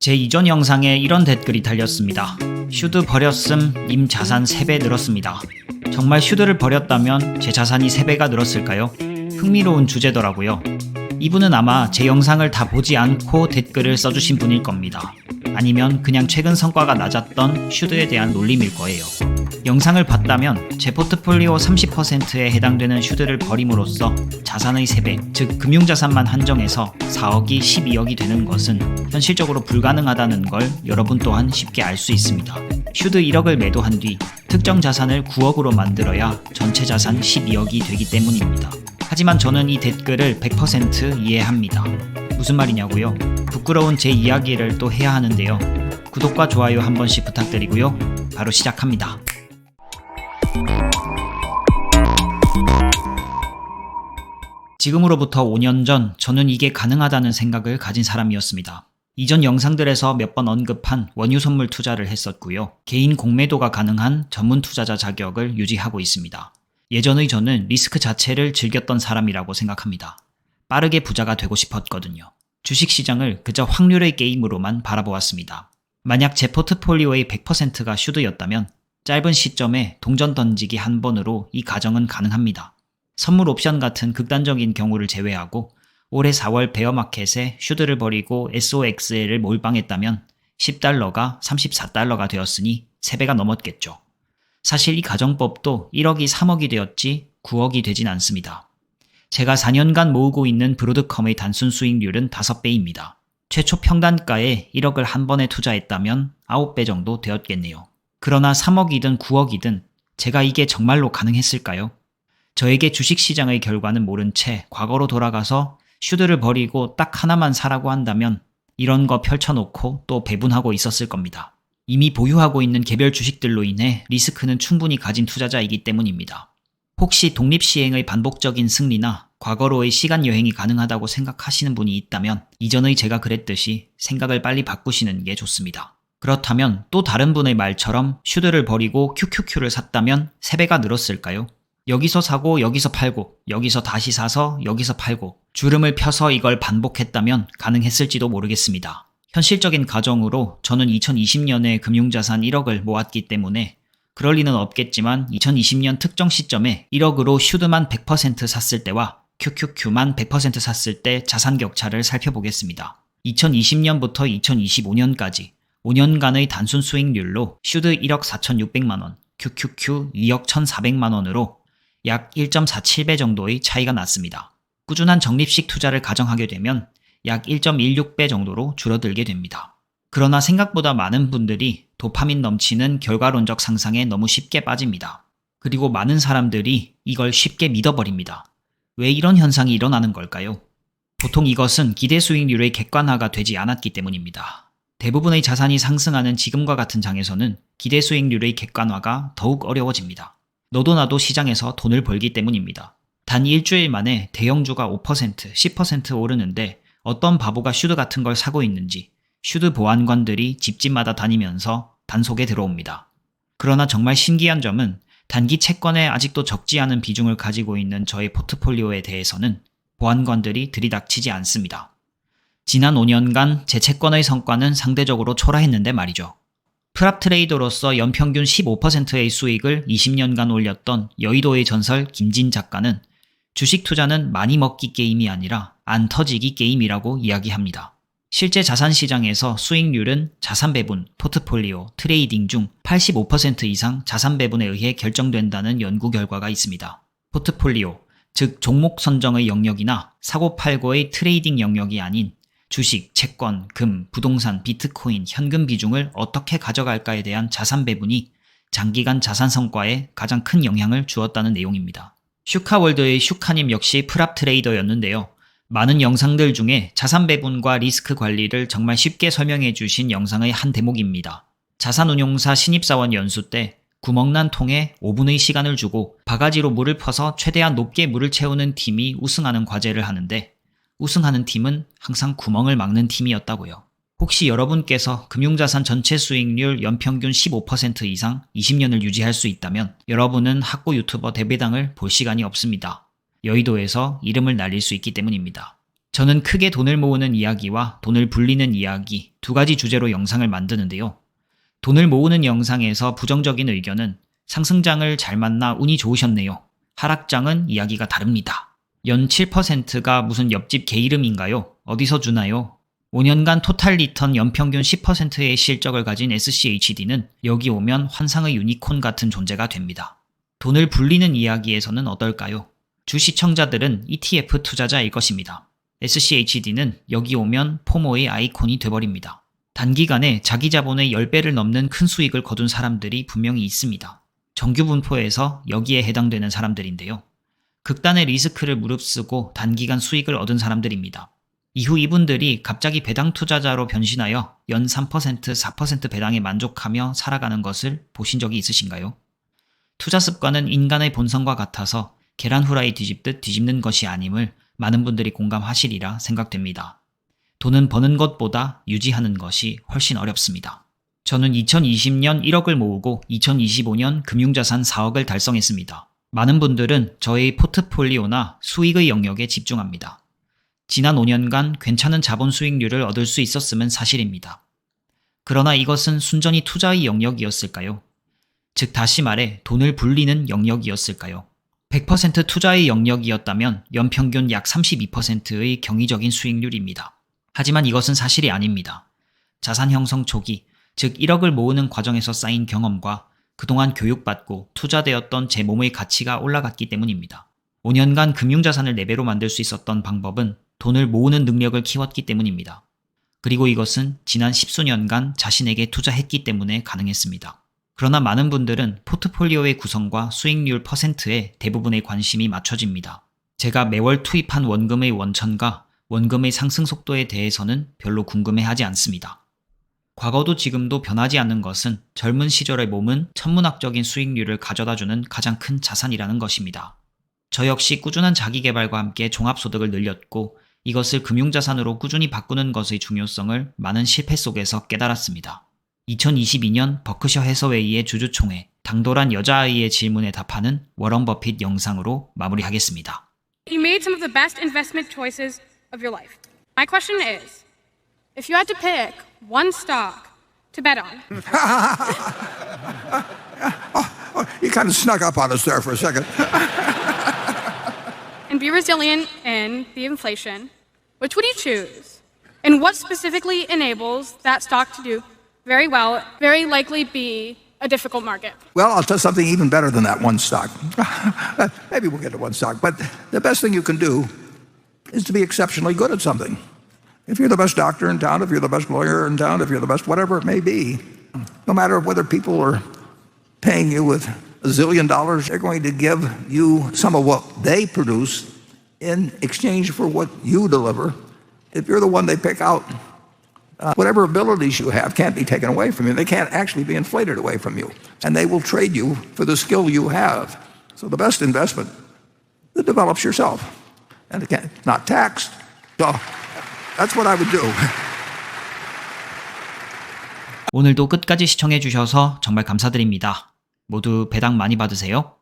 제 이전 영상에 이런 댓글이 달렸습니다. 슈드 버렸음 님 자산 3배 늘었습니다. 정말 슈드를 버렸다면 제 자산이 3배가 늘었을까요? 흥미로운 주제더라고요. 이분은 아마 제 영상을 다 보지 않고 댓글을 써주신 분일 겁니다. 아니면 그냥 최근 성과가 낮았던 슈드에 대한 놀림일 거예요. 영상을 봤다면 제 포트폴리오 30%에 해당되는 슈드를 버림으로써 자산의 3배, 즉 금융자산만 한정해서 4억이 12억이 되는 것은 현실적으로 불가능하다는 걸 여러분 또한 쉽게 알 수 있습니다. 슈드 1억을 매도한 뒤 특정 자산을 9억으로 만들어야 전체 자산 12억이 되기 때문입니다. 하지만 저는 이 댓글을 100% 이해합니다. 무슨 말이냐고요? 부끄러운 제 이야기를 또 해야 하는데요. 구독과 좋아요 한 번씩 부탁드리고요. 바로 시작합니다. 지금으로부터 5년 전 저는 이게 가능하다는 생각을 가진 사람이었습니다. 이전 영상들에서 몇 번 언급한 원유 선물 투자를 했었고요. 개인 공매도가 가능한 전문 투자자 자격을 유지하고 있습니다. 예전의 저는 리스크 자체를 즐겼던 사람이라고 생각합니다. 빠르게 부자가 되고 싶었거든요. 주식시장을 그저 확률의 게임으로만 바라보았습니다. 만약 제 포트폴리오의 100%가 슈드였다면 짧은 시점에 동전 던지기 한 번으로 이 가정은 가능합니다. 선물 옵션 같은 극단적인 경우를 제외하고 올해 4월 베어마켓에 슈드를 버리고 SOXL을 몰빵했다면 10달러가 34달러가 되었으니 3배가 넘었겠죠. 사실 이 가정법도 1억이 3억이 되었지 9억이 되진 않습니다. 제가 4년간 모으고 있는 브로드컴의 단순 수익률은 5배입니다. 최초 평단가에 1억을 한 번에 투자했다면 9배 정도 되었겠네요. 그러나 3억이든 9억이든 제가 이게 정말로 가능했을까요? 저에게 주식시장의 결과는 모른 채 과거로 돌아가서 슈드를 버리고 딱 하나만 사라고 한다면 이런 거 펼쳐놓고 또 배분하고 있었을 겁니다. 이미 보유하고 있는 개별 주식들로 인해 리스크는 충분히 가진 투자자이기 때문입니다. 혹시 독립시행의 반복적인 승리나 과거로의 시간 여행이 가능하다고 생각하시는 분이 있다면 이전의 제가 그랬듯이 생각을 빨리 바꾸시는 게 좋습니다. 그렇다면 또 다른 분의 말처럼 슈드를 버리고 QQQ를 샀다면 3배가 늘었을까요? 여기서 사고 여기서 팔고 여기서 다시 사서 여기서 팔고 주름을 펴서 이걸 반복했다면 가능했을지도 모르겠습니다. 현실적인 가정으로 저는 2020년에 금융자산 1억을 모았기 때문에 그럴 리는 없겠지만 2020년 특정 시점에 1억으로 슈드만 100% 샀을 때와 QQQ만 100% 샀을 때 자산 격차를 살펴보겠습니다. 2020년부터 2025년까지 5년간의 단순 수익률로 슈드 1억 4,600만원, QQQ 2억 1,400만원으로 약 1.47배 정도의 차이가 났습니다. 꾸준한 적립식 투자를 가정하게 되면 약 1.16배 정도로 줄어들게 됩니다. 그러나 생각보다 많은 분들이 도파민 넘치는 결과론적 상상에 너무 쉽게 빠집니다. 그리고 많은 사람들이 이걸 쉽게 믿어버립니다. 왜 이런 현상이 일어나는 걸까요? 보통 이것은 기대 수익률의 객관화가 되지 않았기 때문입니다. 대부분의 자산이 상승하는 지금과 같은 장에서는 기대 수익률의 객관화가 더욱 어려워집니다. 너도 나도 시장에서 돈을 벌기 때문입니다. 단 일주일 만에 대형주가 5%, 10% 오르는데 어떤 바보가 슈드 같은 걸 사고 있는지 슈드 보안관들이 집집마다 다니면서 단속에 들어옵니다. 그러나 정말 신기한 점은 단기 채권에 아직도 적지 않은 비중을 가지고 있는 저의 포트폴리오에 대해서는 보안관들이 들이닥치지 않습니다. 지난 5년간 제 채권의 성과는 상대적으로 초라했는데 말이죠. 프랍 트레이더로서 연평균 15%의 수익을 20년간 올렸던 여의도의 전설 김진 작가는 주식 투자는 많이 먹기 게임이 아니라 안 터지기 게임이라고 이야기합니다. 실제 자산시장에서 수익률은 자산 배분, 포트폴리오, 트레이딩 중 85% 이상 자산 배분에 의해 결정된다는 연구 결과가 있습니다. 포트폴리오, 즉 종목 선정의 영역이나 사고팔고의 트레이딩 영역이 아닌 주식, 채권, 금, 부동산, 비트코인, 현금 비중을 어떻게 가져갈까에 대한 자산 배분이 장기간 자산 성과에 가장 큰 영향을 주었다는 내용입니다. 슈카월드의 슈카님 역시 프랍 트레이더였는데요. 많은 영상들 중에 자산 배분과 리스크 관리를 정말 쉽게 설명해 주신 영상의 한 대목입니다. 자산운용사 신입사원 연수 때 구멍난 통에 5분의 시간을 주고 바가지로 물을 퍼서 최대한 높게 물을 채우는 팀이 우승하는 과제를 하는데 우승하는 팀은 항상 구멍을 막는 팀이었다고요. 혹시 여러분께서 금융자산 전체 수익률 연평균 15% 이상 20년을 유지할 수 있다면 여러분은 학고 유튜버 대배당을 볼 시간이 없습니다. 여의도에서 이름을 날릴 수 있기 때문입니다. 저는 크게 돈을 모으는 이야기와 돈을 불리는 이야기 두 가지 주제로 영상을 만드는데요. 돈을 모으는 영상에서 부정적인 의견은 상승장을 잘 만나 운이 좋으셨네요. 하락장은 이야기가 다릅니다. 연 7%가 무슨 옆집 개 이름인가요? 어디서 주나요? 5년간 토탈 리턴 연평균 10%의 실적을 가진 SCHD는 여기 오면 환상의 유니콘 같은 존재가 됩니다. 돈을 불리는 이야기에서는 어떨까요? 주 시청자들은 ETF 투자자일 것입니다. SCHD는 여기 오면 포모의 아이콘이 돼버립니다. 단기간에 자기 자본의 10배를 넘는 큰 수익을 거둔 사람들이 분명히 있습니다. 정규 분포에서 여기에 해당되는 사람들인데요. 극단의 리스크를 무릅쓰고 단기간 수익을 얻은 사람들입니다. 이후 이분들이 갑자기 배당 투자자로 변신하여 연 3%, 4% 배당에 만족하며 살아가는 것을 보신 적이 있으신가요? 투자 습관은 인간의 본성과 같아서 계란 후라이 뒤집듯 뒤집는 것이 아님을 많은 분들이 공감하시리라 생각됩니다. 돈은 버는 것보다 유지하는 것이 훨씬 어렵습니다. 저는 2020년 1억을 모으고 2025년 금융자산 4억을 달성했습니다. 많은 분들은 저의 포트폴리오나 수익의 영역에 집중합니다. 지난 5년간 괜찮은 자본 수익률을 얻을 수 있었음은 사실입니다. 그러나 이것은 순전히 투자의 영역이었을까요? 즉 다시 말해 돈을 불리는 영역이었을까요? 100% 투자의 영역이었다면 연평균 약 32%의 경이적인 수익률입니다. 하지만 이것은 사실이 아닙니다. 자산 형성 초기, 즉 1억을 모으는 과정에서 쌓인 경험과 그동안 교육받고 투자되었던 제 몸의 가치가 올라갔기 때문입니다. 5년간 금융자산을 4배로 만들 수 있었던 방법은 돈을 모으는 능력을 키웠기 때문입니다. 그리고 이것은 지난 10수년간 자신에게 투자했기 때문에 가능했습니다. 그러나 많은 분들은 포트폴리오의 구성과 수익률 퍼센트에 대부분의 관심이 맞춰집니다. 제가 매월 투입한 원금의 원천과 원금의 상승 속도에 대해서는 별로 궁금해하지 않습니다. 과거도 지금도 변하지 않는 것은 젊은 시절의 몸은 천문학적인 수익률을 가져다주는 가장 큰 자산이라는 것입니다. 저 역시 꾸준한 자기개발과 함께 종합소득을 늘렸고 이것을 금융자산으로 꾸준히 바꾸는 것의 중요성을 많은 실패 속에서 깨달았습니다. 2022년 버크셔 해서웨이의 주주총회, 당돌한 여자아이의 질문에 답하는 워런 버핏 영상으로 마무리하겠습니다. You made some of the best investment choices of your life. My question is, if you had to pick one stock to bet on. You kind of snuck up on us there for a second. And be resilient in the inflation, which would you choose? And what specifically enables that stock to do very well, very likely be a difficult market? Well, I'll tell you something even better than that one stock. Maybe we'll get to one stock, but the best thing you can do is to be exceptionally good at something. If you're the best doctor in town, if you're the best lawyer in town, if you're the best whatever it may be, no matter whether people are paying you with $1 zillion, they're going to give you some of what they produce in exchange for what you deliver. If you're the one they pick out, whatever abilities you have can't be taken away from you. They can't actually be inflated away from you. And they will trade you for the skill you have. So the best investment that develops yourself. And again, not taxed. So that's what I would do. 오늘도 끝까지 시청해 주셔서 정말 감사드립니다. 모두 배당 많이 받으세요.